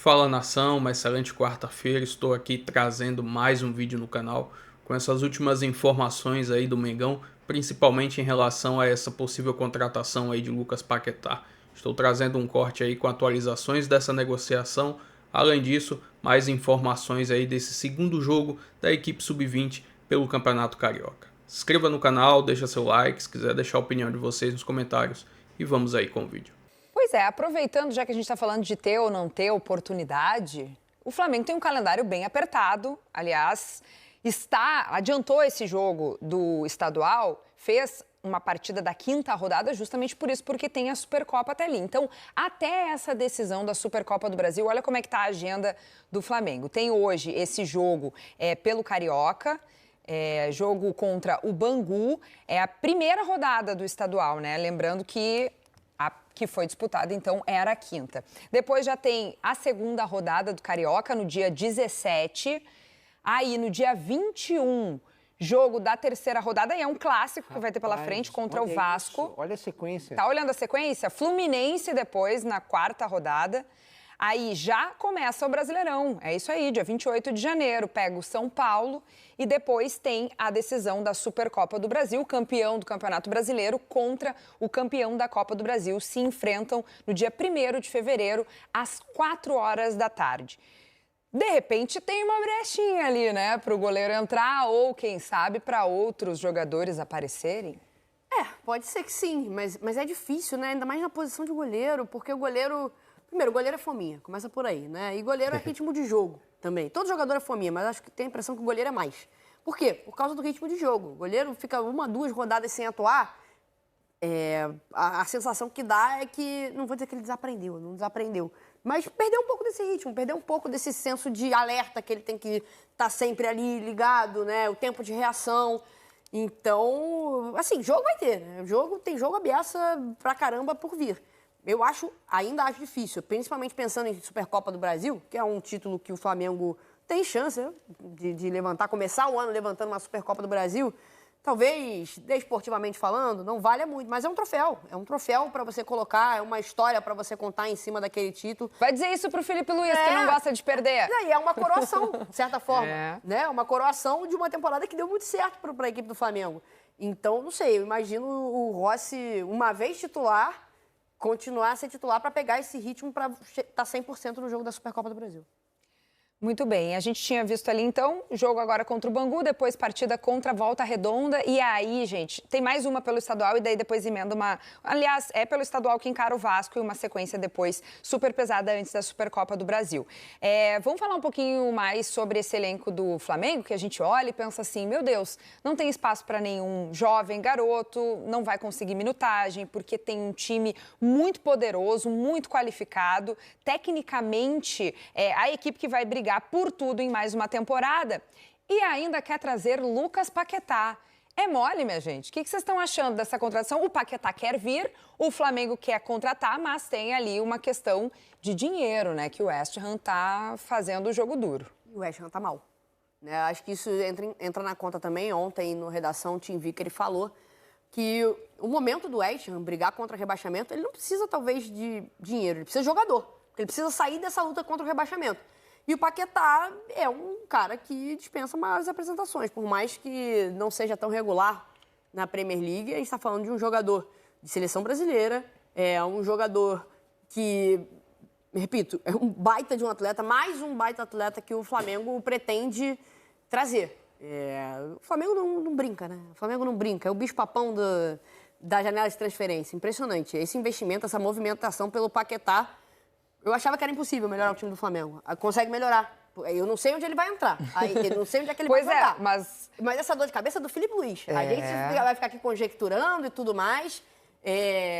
Fala nação, uma excelente quarta-feira. Estou aqui trazendo mais um vídeo no canal com essas últimas informações aí do Mengão, principalmente em relação a essa possível contratação aí de Lucas Paquetá. Estou trazendo um corte aí com atualizações dessa negociação. Além disso, mais informações aí desse segundo jogo da equipe sub-20 pelo Campeonato Carioca. Se inscreva no canal, deixa seu like, se quiser deixar a opinião de vocês nos comentários e vamos aí com o vídeo. Pois é, aproveitando já que a gente está falando de ter ou não ter oportunidade, o Flamengo tem um calendário bem apertado. Aliás, adiantou esse jogo do estadual, fez uma partida da quinta rodada justamente por isso, porque tem a Supercopa até ali. Então, até essa decisão da Supercopa do Brasil, olha como é que está a agenda do Flamengo. Tem hoje esse jogo pelo Carioca, jogo contra o Bangu, é a primeira rodada do estadual, né? Lembrando que a que foi disputada, então, era a quinta. Depois já tem a segunda rodada do Carioca, no dia 17. Aí, no dia 21, jogo da terceira rodada. E é um clássico que vai ter pela frente contra o Vasco. Isso, olha a sequência. Tá olhando a sequência? Fluminense depois, na quarta rodada. Aí já começa o Brasileirão. É isso aí, dia 28 de janeiro. Pega o São Paulo e depois tem a decisão da Supercopa do Brasil. O campeão do Campeonato Brasileiro contra o campeão da Copa do Brasil se enfrentam no dia 1º de fevereiro, às 4 horas da tarde. De repente tem uma brechinha ali, né, para o goleiro entrar ou, quem sabe, para outros jogadores aparecerem. Pode ser que sim, mas é difícil, né? Ainda mais na posição de goleiro, porque o goleiro... Primeiro, o goleiro é fominha, começa por aí, né? E goleiro é ritmo de jogo também. Todo jogador é fominha, mas acho que tem a impressão que o goleiro é mais. Por quê? Por causa do ritmo de jogo. O goleiro fica 1, 2 rodadas sem atuar, a sensação que dá é que, não vou dizer que ele não desaprendeu, mas perdeu um pouco desse ritmo, perdeu um pouco desse senso de alerta que ele tem que estar sempre ali ligado, né? O tempo de reação. Então, assim, jogo vai ter, né? Tem jogo ameaça pra caramba por vir. Eu ainda acho difícil, principalmente pensando em Supercopa do Brasil, que é um título que o Flamengo tem chance, né, de levantar, começar o ano levantando uma Supercopa do Brasil. Talvez, desportivamente falando, não valha muito, mas é um troféu para você colocar, é uma história para você contar em cima daquele título. Vai dizer isso pro Felipe Luiz, que não gosta de perder. E é uma coroação, de certa forma, né? Uma coroação de uma temporada que deu muito certo para a equipe do Flamengo. Então, não sei, eu imagino o Rossi, uma vez titular, continuar a ser titular para pegar esse ritmo para estar 100% no jogo da Supercopa do Brasil. Muito bem, a gente tinha visto ali então, jogo agora contra o Bangu, depois partida contra a Volta Redonda, e aí, gente, tem mais uma pelo estadual e daí depois emenda uma... Aliás, é pelo estadual que encara o Vasco e uma sequência depois super pesada antes da Supercopa do Brasil. Vamos falar um pouquinho mais sobre esse elenco do Flamengo, que a gente olha e pensa assim, meu Deus, não tem espaço para nenhum jovem garoto, não vai conseguir minutagem, porque tem um time muito poderoso, muito qualificado, tecnicamente, a equipe que vai brigar por tudo em mais uma temporada e ainda quer trazer Lucas Paquetá. É mole, minha gente. O que vocês estão achando dessa contratação? O Paquetá quer vir, o Flamengo quer contratar, mas tem ali uma questão de dinheiro, né? Que o West Ham tá fazendo o jogo duro. E o West Ham tá mal. Né? Acho que isso entra na conta também. Ontem, no Redação Team Vic, ele falou que o momento do West Ham brigar contra o rebaixamento, ele não precisa, talvez, de dinheiro. Ele precisa de jogador. Ele precisa sair dessa luta contra o rebaixamento. E o Paquetá é um cara que dispensa maiores apresentações. Por mais que não seja tão regular na Premier League, a gente está falando de um jogador de seleção brasileira, é um jogador que, repito, é um baita de um atleta, mais um baita atleta que o Flamengo pretende trazer. O Flamengo não brinca, né? O Flamengo não brinca, é o bicho-papão da janela de transferência. Impressionante. Esse investimento, essa movimentação pelo Paquetá, eu achava que era impossível melhorar o time do Flamengo. Consegue melhorar. Eu não sei onde ele vai entrar. Eu não sei onde é que ele vai jogar. Mas essa dor de cabeça é do Felipe Luiz. A gente vai ficar aqui conjecturando e tudo mais.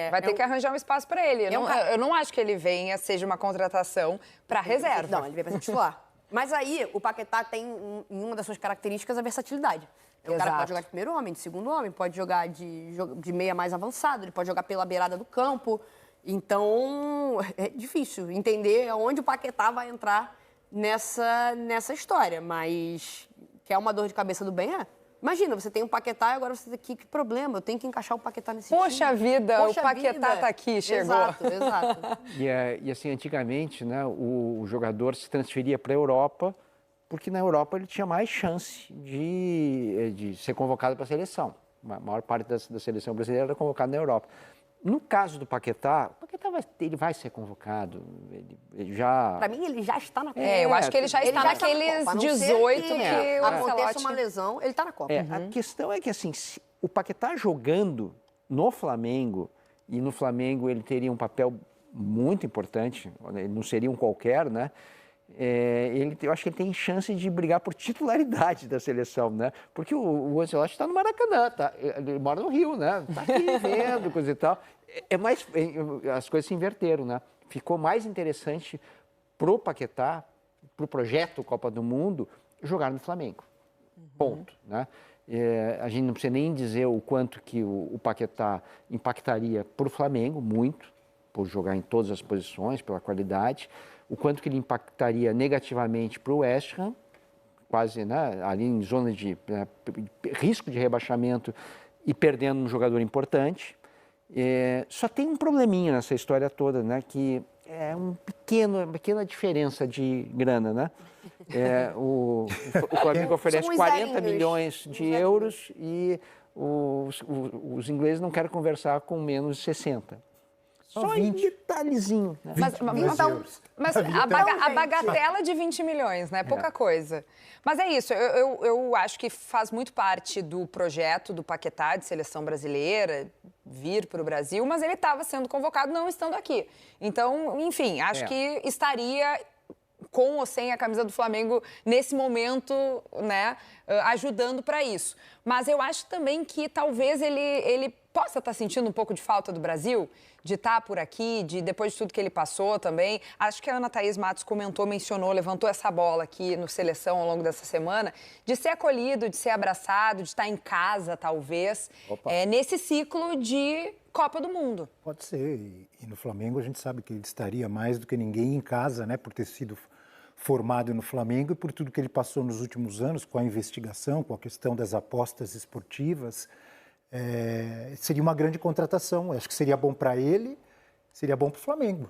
Vai ter que arranjar um espaço para ele. Eu não acho que ele venha, seja uma contratação para reserva. Não, ele vem para ser titular. Mas aí, o Paquetá tem, em uma das suas características, a versatilidade. O cara pode jogar de primeiro homem, de segundo homem, pode jogar de meia mais avançado, ele pode jogar pela beirada do campo. Então, é difícil entender onde o Paquetá vai entrar nessa história. Mas que é uma dor de cabeça do bem, Imagina, você tem um Paquetá e agora você tem que problema, eu tenho que encaixar o Paquetá nesse Poxa time. vida, Poxa o Paquetá vida. tá aqui, chegou. Exato. E assim, antigamente, né, o jogador se transferia para a Europa, porque na Europa ele tinha mais chance de ser convocado para a seleção. A maior parte da seleção brasileira era convocada na Europa. No caso do Paquetá, ele vai ser convocado. Ele já... Para mim, ele já está na Copa. Eu acho que ele já está naqueles 18 que o aconteça Ancelotti... uma lesão, ele está na Copa. A questão é que, assim, o Paquetá jogando no Flamengo, e no Flamengo ele teria um papel muito importante, ele não seria um qualquer, né? Eu acho que ele tem chance de brigar por titularidade da seleção, né? Porque o Ancelotti está no Maracanã, ele mora no Rio, né? Está aqui vendo, coisa e tal. As coisas se inverteram, né? Ficou mais interessante pro Paquetá, pro projeto Copa do Mundo, jogar no Flamengo. Ponto, né? A gente não precisa nem dizer o quanto que o Paquetá impactaria pro Flamengo, muito, por jogar em todas as posições, pela qualidade. O quanto que ele impactaria negativamente para o West Ham, quase, né, ali em zona de risco de rebaixamento e perdendo um jogador importante. Só tem um probleminha nessa história toda, né, que é uma pequena diferença de grana, né? O Flamengo oferece 40 milhões de euros e os ingleses não querem conversar com menos de 60. Só 20. Um detalhezinho. Né? Mas a bagatela de 20 milhões, né? Pouca coisa. Mas é isso, eu acho que faz muito parte do projeto do Paquetá de seleção brasileira vir para o Brasil, mas ele estava sendo convocado não estando aqui. Então, enfim, acho que estaria com ou sem a camisa do Flamengo nesse momento, né, ajudando para isso. Mas eu acho também que talvez ele possa estar sentindo um pouco de falta do Brasil, de estar por aqui, depois de tudo que ele passou também. Acho que a Ana Thaís Matos mencionou, levantou essa bola aqui no Seleção ao longo dessa semana, de ser acolhido, de ser abraçado, de estar em casa, talvez, nesse ciclo de Copa do Mundo. Pode ser, e no Flamengo a gente sabe que ele estaria mais do que ninguém em casa, né, por ter sido formado no Flamengo e por tudo que ele passou nos últimos anos com a investigação, com a questão das apostas esportivas. Seria uma grande contratação. Acho que seria bom para ele, seria bom para o Flamengo.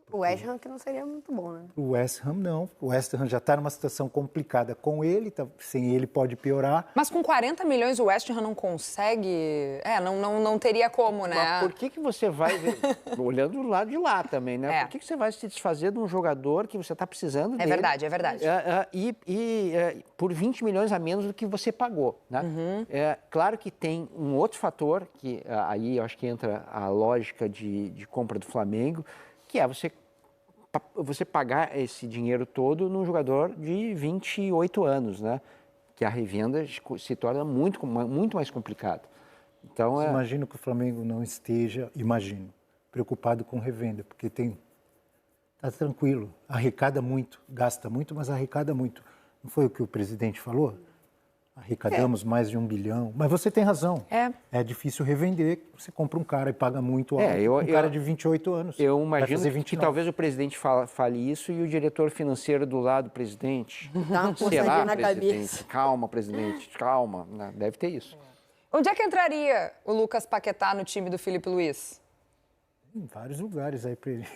O West Ham que não seria muito bom, né? O West Ham não. O West Ham já está numa situação complicada com ele, sem ele pode piorar. Mas com 40 milhões o West Ham não consegue... não teria como, né? Mas por que você vai... olhando do lado de lá também, né? Por que você vai se desfazer de um jogador que você está precisando dele? É verdade. Por 20 milhões a menos do que você pagou, né? Claro que tem um outro fator, que aí eu acho que entra a lógica de compra do Flamengo, que é você pagar esse dinheiro todo num jogador de 28 anos, né? Que a revenda se torna muito mais complicado. Então, Imagino que o Flamengo não esteja, preocupado com revenda, porque está tranquilo, arrecada muito, gasta muito, mas arrecada muito. Não foi o que o presidente falou? Arrecadamos mais de 1 bilhão. Mas você tem razão. É difícil revender. Você compra um cara e paga muito alto. Um cara de 28 anos. Eu imagino que talvez o presidente fale isso e o diretor financeiro do lado, presidente. Será, na cabeça. Calma, presidente, calma. Deve ter isso. Onde é que entraria o Lucas Paquetá no time do Felipe Luiz? Em vários lugares aí para ele.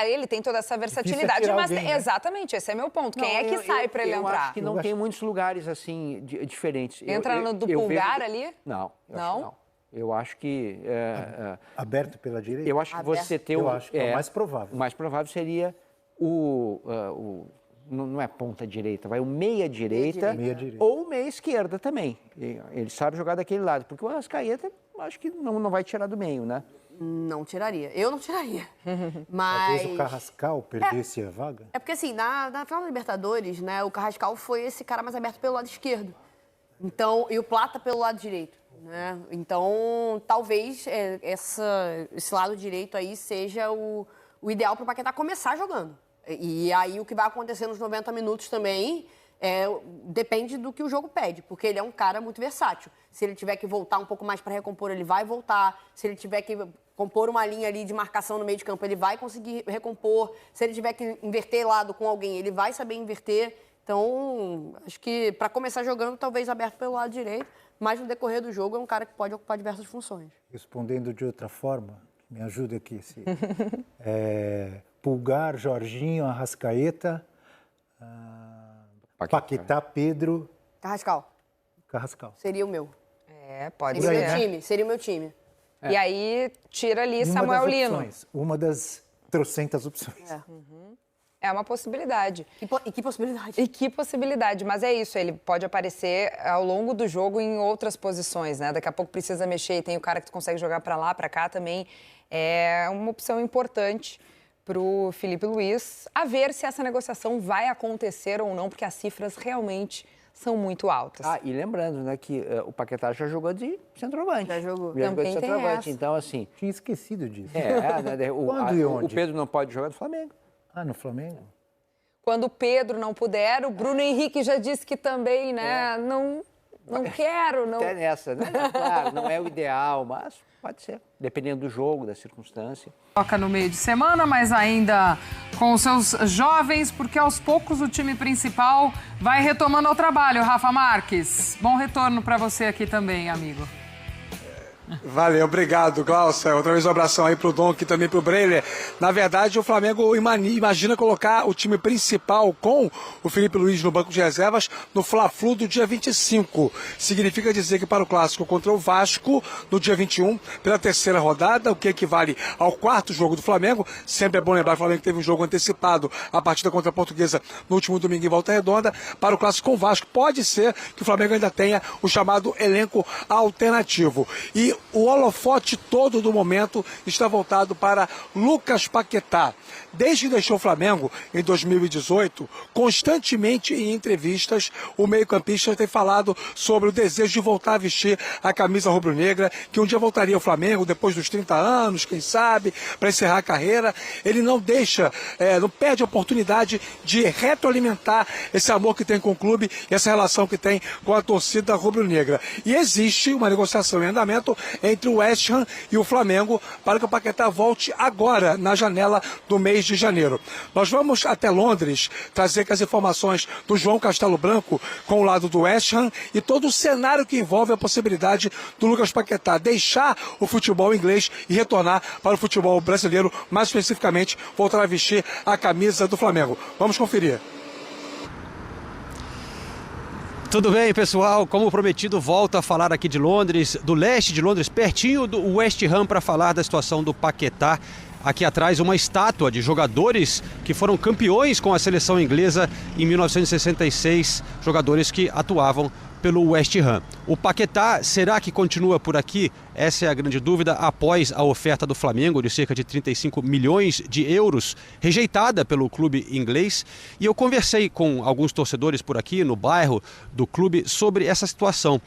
Ele tem toda essa versatilidade, mas alguém, né? Exatamente, esse é meu ponto. Quem é que sai para ele entrar? Eu acho que não tem muitos lugares assim diferentes. Entra no do Pulgar ali? Não, não. Eu acho que aberto pela direita. Eu acho que você ter eu acho que é o mais provável. O mais provável seria não é ponta direita, vai o meia direita ou meia esquerda também. Ele sabe jogar daquele lado, porque o Arrascaeta acho que não vai tirar do meio, né? Não tiraria. Eu não tiraria. Mas... Talvez o Carrascal perdesse a vaga. É porque, assim, na final da Libertadores, né, o Carrascal foi esse cara mais aberto pelo lado esquerdo. Então, e o Plata pelo lado direito, né? Então, talvez esse lado direito aí seja o ideal para o Paquetá começar jogando. E aí, o que vai acontecer nos 90 minutos também... depende do que o jogo pede, porque ele é um cara muito versátil. Se ele tiver que voltar um pouco mais para recompor, ele vai voltar. Se ele tiver que compor uma linha ali de marcação no meio de campo, ele vai conseguir recompor. Se ele tiver que inverter lado com alguém, ele vai saber inverter. Então, acho que para começar jogando, talvez aberto pelo lado direito, mas no decorrer do jogo é um cara que pode ocupar diversas funções. Respondendo de outra forma, me ajuda aqui. Pulgar, Jorginho, Arrascaeta, Paquetá, Pedro... Carrascal. Seria o meu. Pode Seria ser. meu time, seria o meu time. E aí tira ali Samuel Lino. Uma das trocentas opções. É uma possibilidade. E que possibilidade. E que possibilidade, mas é isso, ele pode aparecer ao longo do jogo em outras posições, né? Daqui a pouco precisa mexer e tem o cara que consegue jogar para lá, para cá também. É uma opção importante para o Filipe Luís, a ver se essa negociação vai acontecer ou não, porque as cifras realmente são muito altas. E lembrando, né, que o Paquetá já jogou de centroavante. Já jogou. Também tem essa. Então, assim... Tinha esquecido disso. Quando e onde? O Pedro não pode jogar no Flamengo. No Flamengo? Quando o Pedro não puder, o Bruno Henrique já disse que também, né, não quero, não... Até nessa, né? Claro, não é o ideal, mas pode ser, dependendo do jogo, da circunstância. Toca no meio de semana, mas ainda com os seus jovens, porque aos poucos o time principal vai retomando ao trabalho. Rafa Marques, bom retorno para você aqui também, amigo. Valeu, obrigado, Glaucia. Outra vez um abração aí pro Donk e também pro Breiler. Na verdade, o Flamengo imagina colocar o time principal com o Filipe Luís no banco de reservas no Fla-Flu do dia 25. Significa dizer que para o clássico contra o Vasco, no dia 21, pela terceira rodada, o que equivale ao quarto jogo do Flamengo. Sempre é bom lembrar que o Flamengo teve um jogo antecipado, a partida contra a Portuguesa no último domingo em Volta Redonda. Para o clássico com o Vasco, pode ser que o Flamengo ainda tenha o chamado elenco alternativo. E o holofote todo do momento está voltado para Lucas Paquetá. Desde que deixou o Flamengo em 2018, constantemente em entrevistas, o meio-campista tem falado sobre o desejo de voltar a vestir a camisa rubro-negra, que um dia voltaria ao Flamengo depois dos 30 anos, quem sabe, para encerrar a carreira. Ele não deixa, não perde a oportunidade de retroalimentar esse amor que tem com o clube e essa relação que tem com a torcida rubro-negra. E existe uma negociação em andamento entre o West Ham e o Flamengo para que o Paquetá volte agora, na janela do mês de janeiro. Nós vamos até Londres trazer as informações do João Castelo Branco com o lado do West Ham e todo o cenário que envolve a possibilidade do Lucas Paquetá deixar o futebol inglês e retornar para o futebol brasileiro, mais especificamente voltar a vestir a camisa do Flamengo. Vamos conferir. Tudo bem, pessoal? Como prometido, volto a falar aqui de Londres, do leste de Londres, pertinho do West Ham, para falar da situação do Paquetá. Aqui atrás, uma estátua de jogadores que foram campeões com a seleção inglesa em 1966, jogadores que atuavam pelo West Ham. O Paquetá, será que continua por aqui? Essa é a grande dúvida após a oferta do Flamengo de cerca de 35 milhões de euros, rejeitada pelo clube inglês. E eu conversei com alguns torcedores por aqui no bairro do clube sobre essa situação.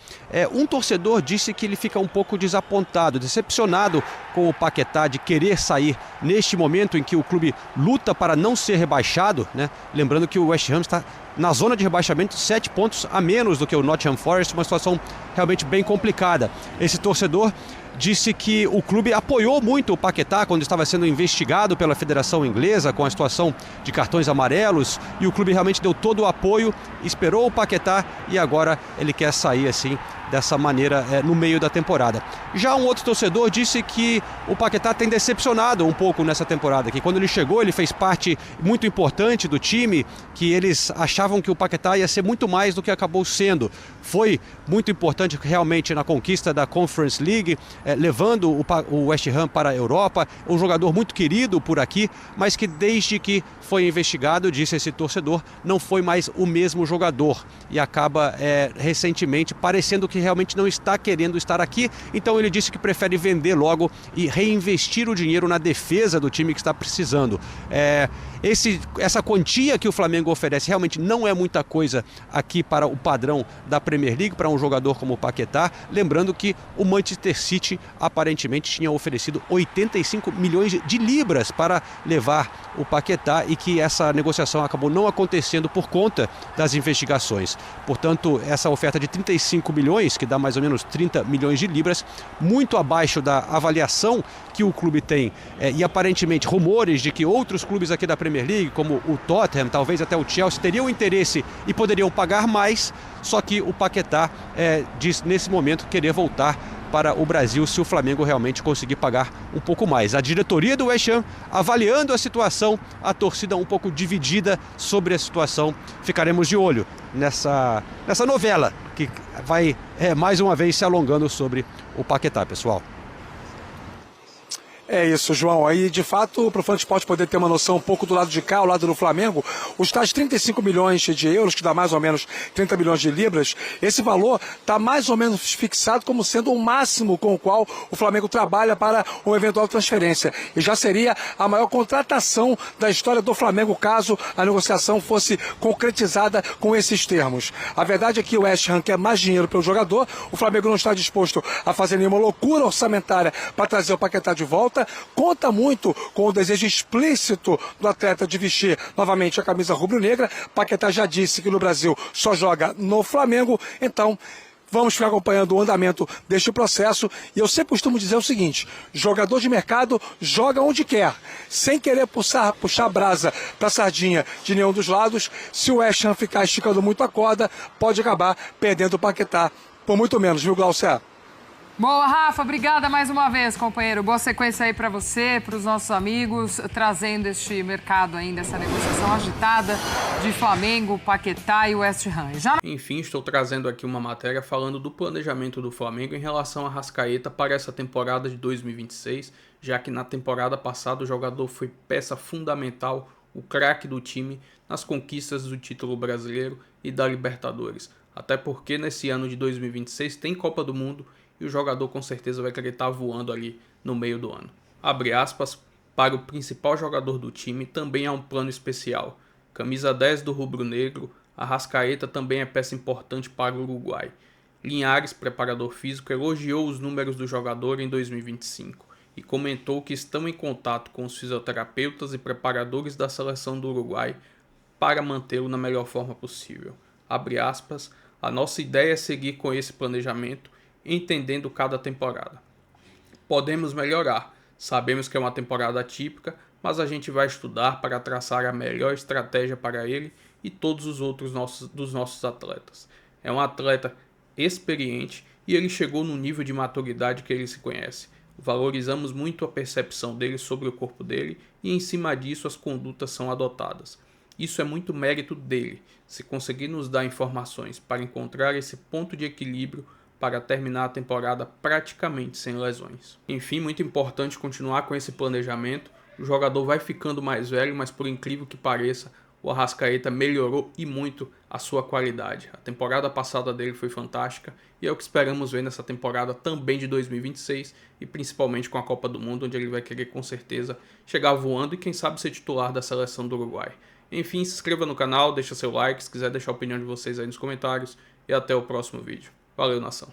Um torcedor disse que ele fica um pouco desapontado, decepcionado com o Paquetá de querer sair neste momento em que o clube luta para não ser rebaixado, né? Lembrando que o West Ham está na zona de rebaixamento, 7 pontos a menos do que o Nottingham Forest, uma situação realmente bem complicada. Esse torcedor disse que o clube apoiou muito o Paquetá quando estava sendo investigado pela Federação Inglesa com a situação de cartões amarelos, e o clube realmente deu todo o apoio, esperou o Paquetá e agora ele quer sair assim dessa maneira no meio da temporada. Já um outro torcedor disse que o Paquetá tem decepcionado um pouco nessa temporada, que quando ele chegou ele fez parte muito importante do time, que eles achavam que o Paquetá ia ser muito mais do que acabou sendo. Foi muito importante realmente na conquista da Conference League, levando o West Ham para a Europa, um jogador muito querido por aqui, mas que desde que foi investigado, disse esse torcedor, não foi mais o mesmo jogador e acaba recentemente parecendo que realmente não está querendo estar aqui. Então ele disse que prefere vender logo e reinvestir o dinheiro na defesa do time que está precisando. Essa quantia que o Flamengo oferece realmente não é muita coisa aqui para o padrão da Premier League, para um jogador como o Paquetá. Lembrando que o Manchester City Leste aparentemente tinha oferecido 85 milhões de libras para levar o Paquetá e que essa negociação acabou não acontecendo por conta das investigações. Portanto, essa oferta de 35 milhões, que dá mais ou menos 30 milhões de libras, muito abaixo da avaliação que o clube tem e aparentemente rumores de que outros clubes aqui da Premier League, como o Tottenham, talvez até o Chelsea, teriam interesse e poderiam pagar mais, só que o Paquetá diz nesse momento querer voltar para o Brasil se o Flamengo realmente conseguir pagar um pouco mais. A diretoria do West Ham avaliando a situação, a torcida um pouco dividida sobre a situação. Ficaremos de olho nessa novela que vai mais uma vez se alongando sobre o Paquetá, pessoal. É isso, João. Aí, de fato, para o fã de esporte poder ter uma noção um pouco do lado de cá, ao lado do Flamengo, os tais 35 milhões de euros, que dá mais ou menos 30 milhões de libras, esse valor está mais ou menos fixado como sendo o máximo com o qual o Flamengo trabalha para uma eventual transferência. E já seria a maior contratação da história do Flamengo, caso a negociação fosse concretizada com esses termos. A verdade é que o West Ham quer mais dinheiro pelo jogador, o Flamengo não está disposto a fazer nenhuma loucura orçamentária para trazer o Paquetá de volta. Conta muito com o desejo explícito do atleta de vestir novamente a camisa rubro-negra. Paquetá já disse que no Brasil só joga no Flamengo, então vamos ficar acompanhando o andamento deste processo. E eu sempre costumo dizer o seguinte: jogador de mercado joga onde quer, sem querer puxar brasa para a sardinha de nenhum dos lados. Se o West Ham ficar esticando muito a corda, pode acabar perdendo o Paquetá por muito menos, viu, Glaucia? Boa, Rafa, obrigada mais uma vez, companheiro. Boa sequência aí para você, para os nossos amigos, trazendo este mercado ainda, essa negociação agitada de Flamengo, Paquetá e West Ham. Enfim, estou trazendo aqui uma matéria falando do planejamento do Flamengo em relação a Arrascaeta para essa temporada de 2026, já que na temporada passada o jogador foi peça fundamental, o craque do time, nas conquistas do título brasileiro e da Libertadores. Até porque nesse ano de 2026 tem Copa do Mundo e o jogador com certeza vai querer estar voando ali no meio do ano. Abre aspas, para o principal jogador do time também há um plano especial. Camisa 10 do rubro-negro, Arrascaeta também é peça importante para o Uruguai. Linhares, preparador físico, elogiou os números do jogador em 2025 e comentou que estão em contato com os fisioterapeutas e preparadores da seleção do Uruguai para mantê-lo na melhor forma possível. Abre aspas, a nossa ideia é seguir com esse planejamento, entendendo cada temporada. Podemos melhorar, sabemos que é uma temporada atípica, mas a gente vai estudar para traçar a melhor estratégia para ele e todos os outros dos nossos atletas. É um atleta experiente e ele chegou no nível de maturidade que ele se conhece. Valorizamos muito a percepção dele sobre o corpo dele e em cima disso as condutas são adotadas. Isso é muito mérito dele, se conseguir nos dar informações para encontrar esse ponto de equilíbrio para terminar a temporada praticamente sem lesões. Enfim, muito importante continuar com esse planejamento. O jogador vai ficando mais velho, mas por incrível que pareça, o Arrascaeta melhorou e muito a sua qualidade. A temporada passada dele foi fantástica e é o que esperamos ver nessa temporada também de 2026 e principalmente com a Copa do Mundo, onde ele vai querer com certeza chegar voando e quem sabe ser titular da seleção do Uruguai. Enfim, se inscreva no canal, deixa seu like, se quiser deixar a opinião de vocês aí nos comentários e até o próximo vídeo. Valeu, nação!